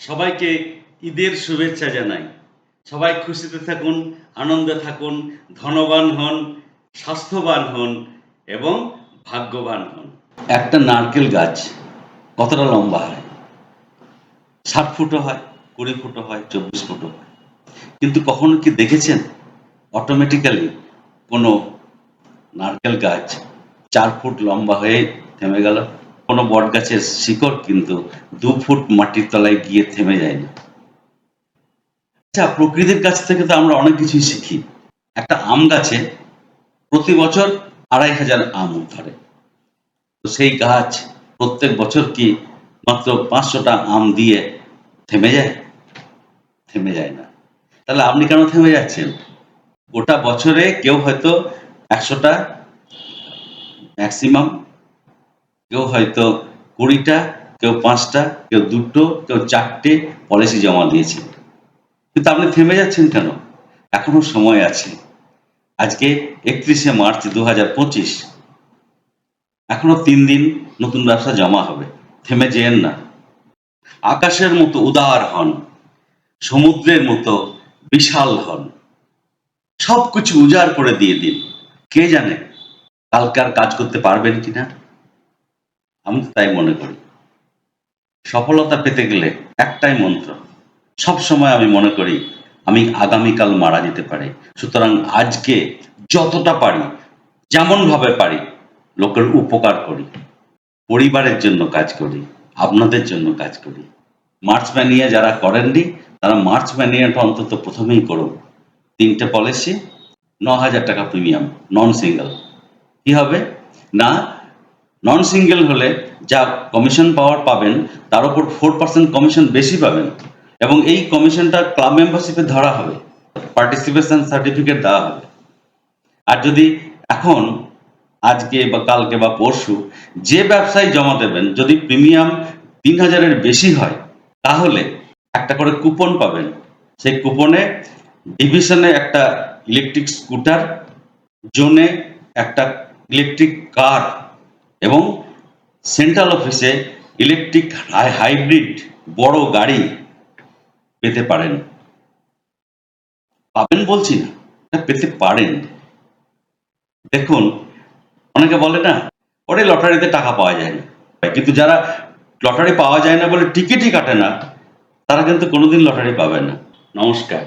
সবাইকে ঈদের শুভেচ্ছা জানাই। সবাই খুশিতে থাকুন, আনন্দে থাকুন, ধনবান হন, স্বাস্থ্যবান হন এবং ভাগ্যবান হন। একটা নারকেল গাছ কতটা লম্বা হয়? ৬০ ফুটও হয়, ২০ ফুটও হয়, ২৪ ফুটও হয়। কিন্তু কখনো কি দেখেছেন অটোমেটিক্যালি কোনো নারকেল গাছ ৪ ফুট লম্বা হয়ে থেমে গেল? কোনো বটগাছের শিকড় কিন্তু ২ ফুট মাটির তলায় গিয়ে থেমে যায় না। আচ্ছা, প্রকৃতির কাছ থেকে তো আমরা অনেক কিছুই শিখি। একটা আম গাছে প্রতি বছর ২৫০০ আম ধরে। তো সেই গাছ প্রত্যেক বছর কি মাত্র ৫০০টা আম দিয়ে থেমে যায়? থেমে যায় না। তাহলে আপনি কেন থেমে যাচ্ছেন? গোটা বছরে কেউ হয়তো ১০০টা ম্যাক্সিমাম, কেউ হয়তো ২০টা, কেউ ৫টা, কেউ ২টো, কেউ ৪টে পলিসি জমা দিয়েছেন। কিন্তু আপনি থেমে যাচ্ছেন কেন? এখনো সময় আছে। আজকে ৩১শে মার্চ ২০২৫। এখনো ৩ দিন নতুন ব্যবসা জমা হবে। থেমে যেয়েন না। আকাশের মতো উদার হন, সমুদ্রের মতো বিশাল হন। সবকিছু উজাড় করে দিয়ে দিন। কে জানে কালকে আর কাজ করতে পারবেন কিনা? আমি তো তাই মনে করি। সফলতা পেতে গেলে একটাই মন্ত্র। সবসময় আমি মনে করি আমি আগামীকাল মারা যেতে পারি। সুতরাং আজকে যতটা পারি, যেমনভাবে পারি লোকের উপকার করি। পরিবারের জন্য কাজ করি, আপনাদের জন্য কাজ করি। মার্চ ম্যানিয়া যারা করেননি তারা মার্চ ম্যানিয়াটা অন্তত প্রথমেই করুন। ৩টে পলিসি, ৯,০০০ টাকা প্রিমিয়াম, নন সিঙ্গেল। কি হবে? না, নন সিঙ্গেল হলে যা কমিশন পাওয়ার পাবেন তার উপর 4% কমিশন বেশি পাবেন এবং এই কমিশনটা ক্লাব মেম্বারশিপে ধরা হবে। পার্টিসিপেশন সার্টিফিকেট দেওয়া হবে। আর যদি এখন আজকে বা কালকে বা পরশু যে ব্যবসায় জমা দেবেন যদি প্রিমিয়াম ৩,০০০-এর বেশি হয় তাহলে একটা করে কুপন পাবেন। সেই কুপনে ডিভিশনে একটা ইলেকট্রিক স্কুটার, জোনে একটা ইলেকট্রিক কার এবং সেন্ট্রাল অফিসে ইলেকট্রিক হাইব্রিড বড় গাড়ি পেতে পারেন। পাবেন বলছি না, এটা পেতে পারেন। দেখুন, অনেকে বলে না ওরে লটারিতে টাকা পাওয়া যায় না, কিন্তু যারা লটারি পাওয়া যায় না বলে টিকিটই কাটে না তারা কিন্তু কোনোদিন লটারি পাবে না। নমস্কার।